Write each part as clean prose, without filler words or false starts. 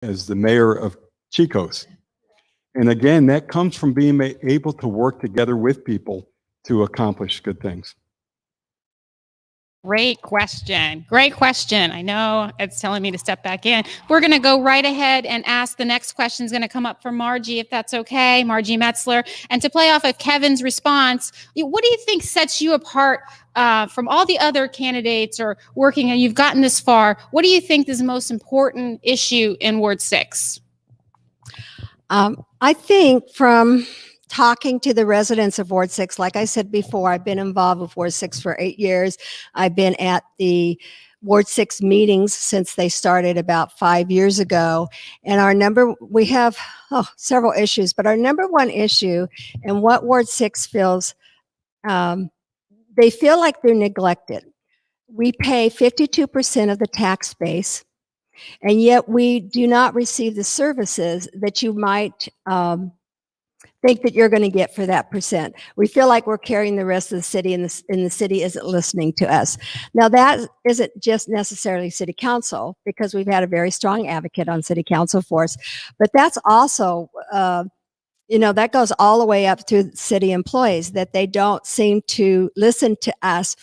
as the mayor of Chico's. And again, that comes from being able to work together with people to accomplish good things. Great question. Great question. I know it's telling me to step back in. We're going to go right ahead and ask the next question is going to come up from Margie, if that's okay, Margie Metzler. And to play off of Kevin's response, what do you think sets you apart from all the other candidates or working, and you've gotten this far? What do you think is the most important issue in Ward 6? I think from talking to the residents of Ward 6, like I said before, I've been involved with Ward 6 for 8 years. I've been at the Ward 6 meetings since they started about 5 years ago. And we have several issues, but our number one issue and what Ward 6 feels, they feel like they're neglected. We pay 52% of the tax base, and yet we do not receive the services that you might think that you're going to get for that percent. We feel like we're carrying the rest of the city, and the city isn't listening to us. Now, that isn't just necessarily city council, because we've had a very strong advocate on city council for us, but that's also, that goes all the way up to city employees, that they don't seem to listen to us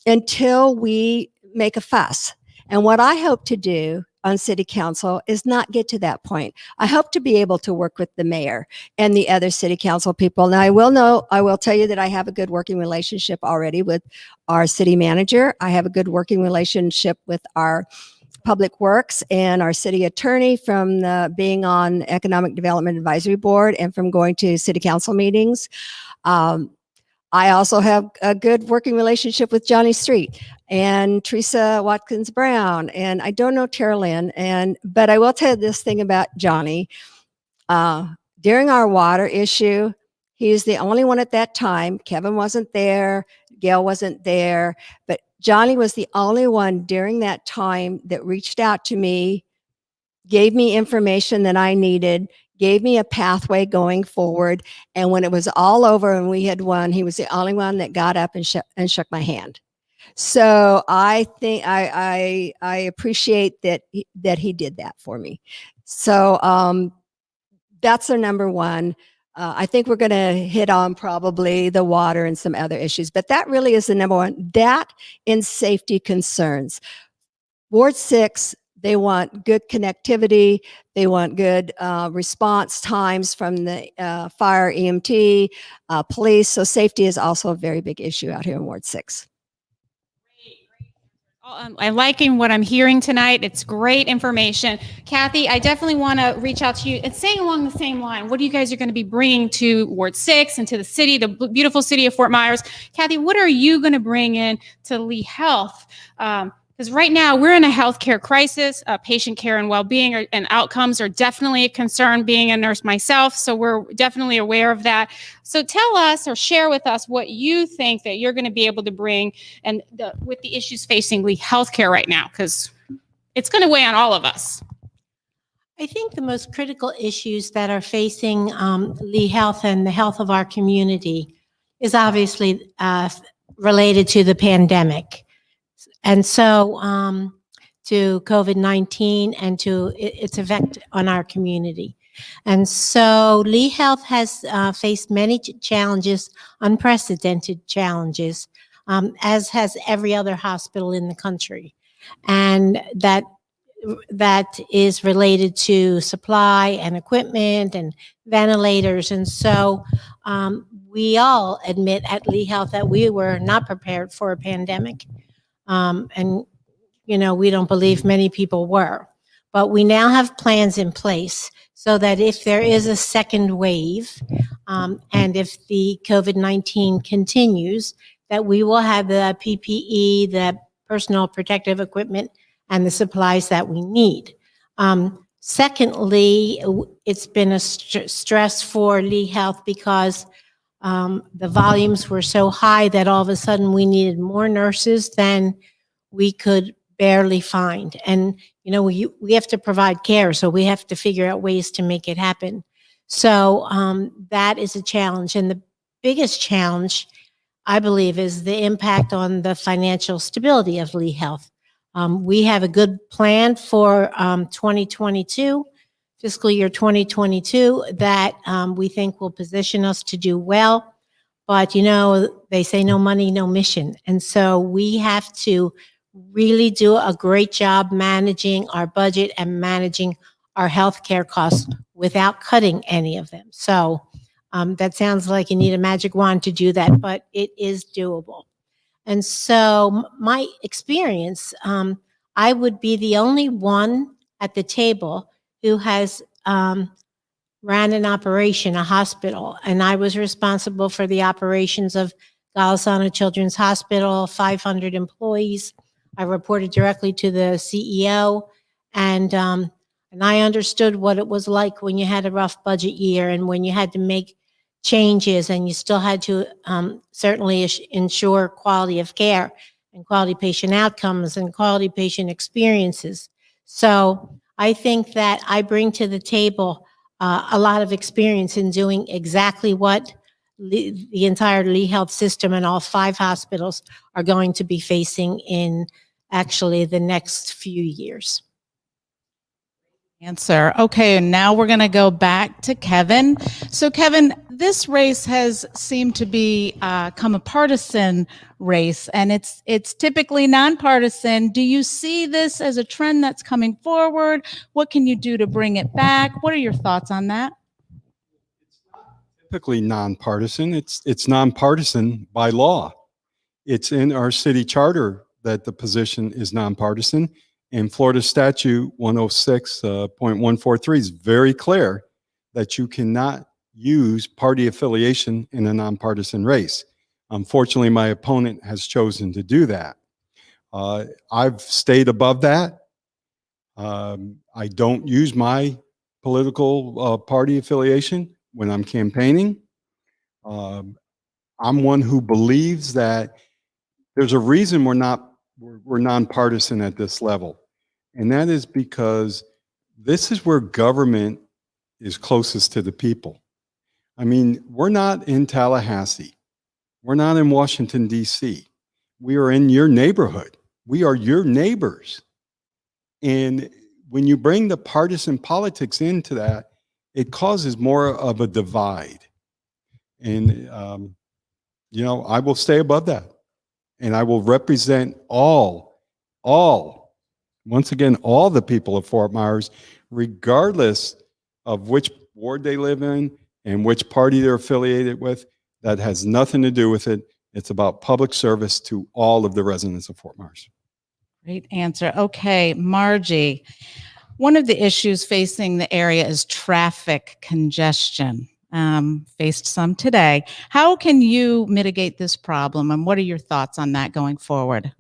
until we make a fuss. And what I hope to do on city council is not get to that point. I hope to be able to work with the mayor and the other city council people. Now, I will tell you that I have a good working relationship already with our city manager. I have a good working relationship with our public works and our city attorney from being on Economic Development Advisory Board and from going to city council meetings. I also have a good working relationship with Johnny Street and Teresa Watkins Brown, and I don't know Tara Lynn, but I will tell you this thing about Johnny. During our water issue, he's the only one at that time. Kevin wasn't there, Gail wasn't there, but Johnny was the only one during that time that reached out to me, gave me information that I needed, gave me a pathway going forward. And when it was all over and we had won, he was the only one that got up and shook my hand. So I think I appreciate that he did that for me. So that's our number one. I think we're going to hit on probably the water and some other issues, but that really is the number one. That and safety concerns. Ward 6, they want good connectivity. They want good response times from the fire, EMT, police. So safety is also a very big issue out here in Ward 6. I'm liking what I'm hearing tonight. It's great information. Kathy, I definitely want to reach out to you and staying along the same line. What are you guys are going to be bringing to Ward 6 and to the city, the beautiful city of Fort Myers? Kathy, what are you going to bring in to Lee Health? Because right now we're in a healthcare crisis. Patient care and well-being and outcomes are definitely a concern, being a nurse myself, so we're definitely aware of that. So tell us or share with us what you think that you're going to be able to bring and with the issues facing Lee Healthcare right now, because it's going to weigh on all of us. I think the most critical issues that are facing Lee Health and the health of our community is obviously related to the pandemic. And so to COVID-19 and to its effect on our community. And so Lee Health has faced many challenges, unprecedented challenges, as has every other hospital in the country. And that is related to supply and equipment and ventilators. And so we all admit at Lee Health that we were not prepared for a pandemic. And, we don't believe many people were. But we now have plans in place so that if there is a second wave, and if the COVID-19 continues, that we will have the PPE, the personal protective equipment, and the supplies that we need. Secondly, it's been a stress for Lee Health because the volumes were so high that all of a sudden we needed more nurses than we could barely find. And, we have to provide care, so we have to figure out ways to make it happen. So that is a challenge. And the biggest challenge, I believe, is the impact on the financial stability of Lee Health. We have a good plan for 2022, fiscal year 2022 that we think will position us to do well. But, you know, they say no money, no mission. And so we have to really do a great job managing our budget and managing our healthcare costs without cutting any of them. So that sounds like you need a magic wand to do that, but it is doable. And so my experience, I would be the only one at the table who has ran an operation, a hospital, and I was responsible for the operations of Golisano Children's Hospital, 500 employees. I reported directly to the CEO, and I understood what it was like when you had a rough budget year and when you had to make changes and you still had to certainly ensure quality of care and quality patient outcomes and quality patient experiences. So I think that I bring to the table a lot of experience in doing exactly what the entire Lee Health system and all 5 hospitals are going to be facing in actually the next few years. Answer. Okay, and now we're going to go back to Kevin. So Kevin, this race has seemed to become a partisan race, and it's typically nonpartisan. Do you see this as a trend that's coming forward? What can you do to bring it back? What are your thoughts on that? Typically nonpartisan. It's nonpartisan by law. It's in our city charter that the position is nonpartisan. And Florida Statute 106.143 is very clear that you cannot use party affiliation in a nonpartisan race. Unfortunately, my opponent has chosen to do that. I've stayed above that. I don't use my political party affiliation when I'm campaigning. I'm one who believes that there's a reason we're nonpartisan at this level. And that is because this is where government is closest to the people. I mean, we're not in Tallahassee. We're not in Washington, D.C. We are in your neighborhood. We are your neighbors. And when you bring the partisan politics into that, it causes more of a divide. And, you know, I will stay above that. And I will represent all, once again, all the people of Fort Myers, regardless of which ward they live in and which party they're affiliated with. That has nothing to do with it. It's about public service to all of the residents of Fort Myers. Great answer. Okay, Margie, one of the issues facing the area is traffic congestion. Faced some today. How can you mitigate this problem, and what are your thoughts on that going forward?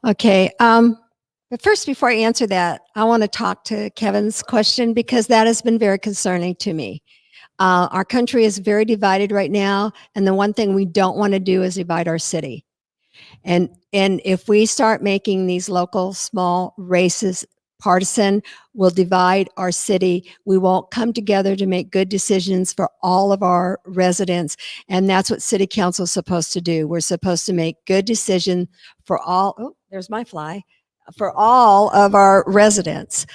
Okay. But first, before I answer that, I want to talk to Kevin's question because that has been very concerning to me. Our country is very divided right now, and the one thing we don't want to do is divide our city. And if we start making these local small races partisan, we'll divide our city. We won't come together to make good decisions for all of our residents. And that's what city council is supposed to do. We're supposed to make good decisions for all, oh, there's my fly, for all of our residents.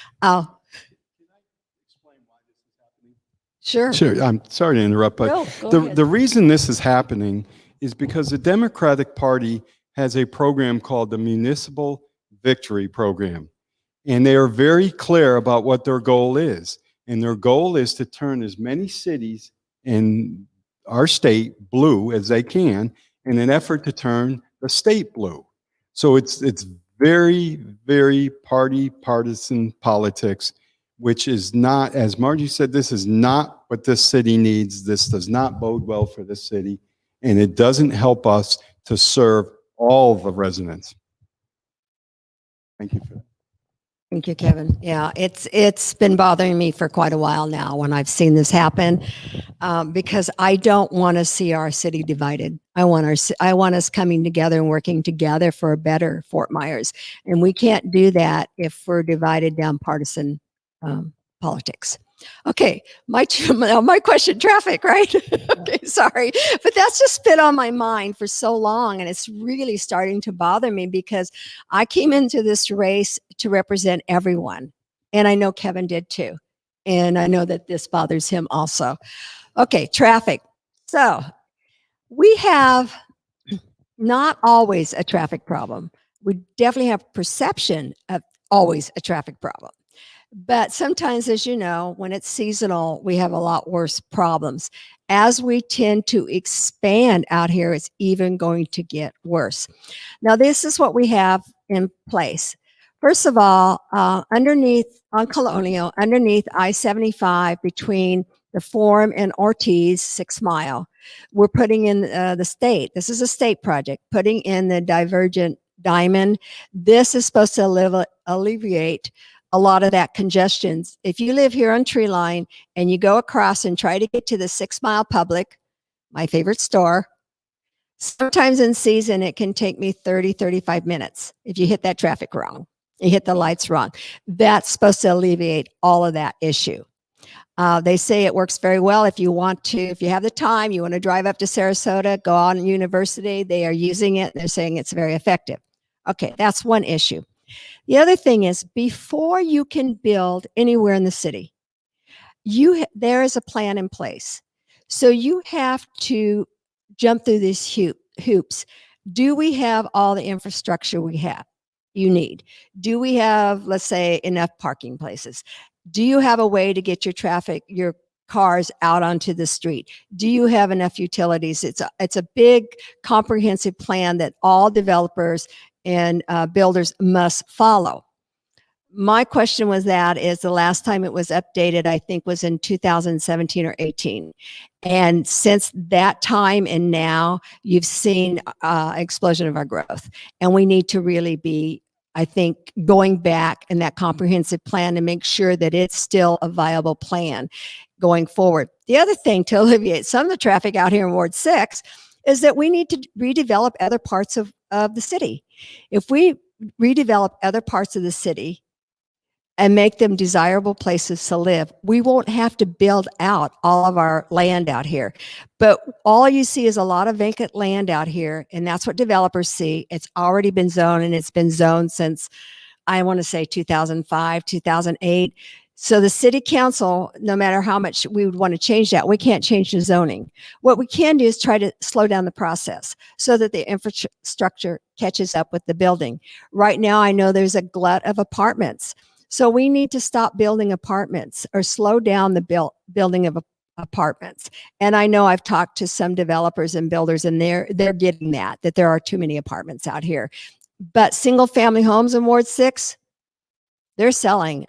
Sure. Sure. I'm sorry to interrupt, but No, go ahead. the reason this is happening is because the Democratic Party has a program called the Municipal Victory Program. And they are very clear about what their goal is. And their goal is to turn as many cities in our state blue as they can in an effort to turn the state blue. So it's very, very partisan politics, which is not, as Margie said, this is not what this city needs. This does not bode well for this city. And it doesn't help us to serve all the residents. Thank you for that. Thank you, Kevin. Yeah, it's been bothering me for quite a while now when I've seen this happen, because I don't want to see our city divided. I want us coming together and working together for a better Fort Myers, and we can't do that if we're divided down partisan politics. Okay, my question, traffic, right? Okay, sorry, but that's just been on my mind for so long, and it's really starting to bother me because I came into this race to represent everyone, and I know Kevin did too. And I know that this bothers him also. Okay, traffic. So we have not always a traffic problem. We definitely have perception of always a traffic problem. But sometimes, as you know, when it's seasonal, we have a lot worse problems. As we tend to expand out here, it's even going to get worse. Now, this is what we have in place. First of all, underneath on Colonial, underneath I-75 between the Forum and Ortiz 6 Mile, we're putting in the state. This is a state project, putting in the divergent diamond. This is supposed to alleviate a lot of that congestion. If you live here on Tree Line and you go across and try to get to the 6 Mile Public, my favorite store, sometimes in season, it can take me 30, 35 minutes if you hit that traffic wrong. You hit the lights wrong. That's supposed to alleviate all of that issue. They say it works very well if you want to, if you have the time, you want to drive up to Sarasota, go on University, they are using it. They're saying it's very effective. Okay, that's one issue. The other thing is, before you can build anywhere in the city, there is a plan in place. So you have to jump through these hoops. Do we have all the infrastructure you need? Do we have, let's say, enough parking places? Do you have a way to get your cars out onto the street? Do you have enough utilities? It's a big comprehensive plan that all developers and builders must follow. My question was is the last time it was updated, I think, was in 2017 or 18. And since that time and now, you've seen explosion of our growth. And we need to really be, I think, going back in that comprehensive plan to make sure that it's still a viable plan going forward. The other thing to alleviate some of the traffic out here in Ward 6 is that we need to redevelop other parts of the city. If we redevelop other parts of the city and make them desirable places to live, we won't have to build out all of our land out here. But all you see is a lot of vacant land out here, and that's what developers see. It's already been zoned, and it's been zoned since, I want to say, 2005, 2008. So the city council, no matter how much we would want to change that, we can't change the zoning. What we can do is try to slow down the process so that the infrastructure catches up with the building. Right now, I know there's a glut of apartments. So we need to stop building apartments or slow down the building of apartments. And I know I've talked to some developers and builders, and they're getting that there are too many apartments out here. But single family homes in Ward 6, they're selling.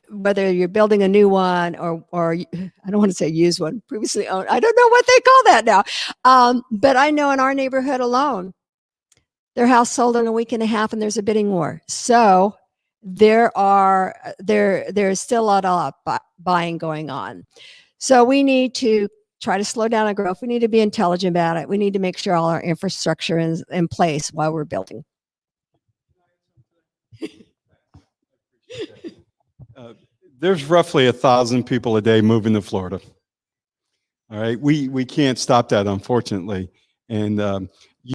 Whether you're building a new one or I don't want to say used one, previously owned, I don't know what they call that now. But I know in our neighborhood alone, their house sold in a week and a half, and there's a bidding war. So there's still a lot of buying going on. So we need to try to slow down our growth. We need to be intelligent about it. We need to make sure all our infrastructure is in place while we're building. There's roughly 1,000 people a day moving to Florida. All right, we can't stop that, unfortunately. And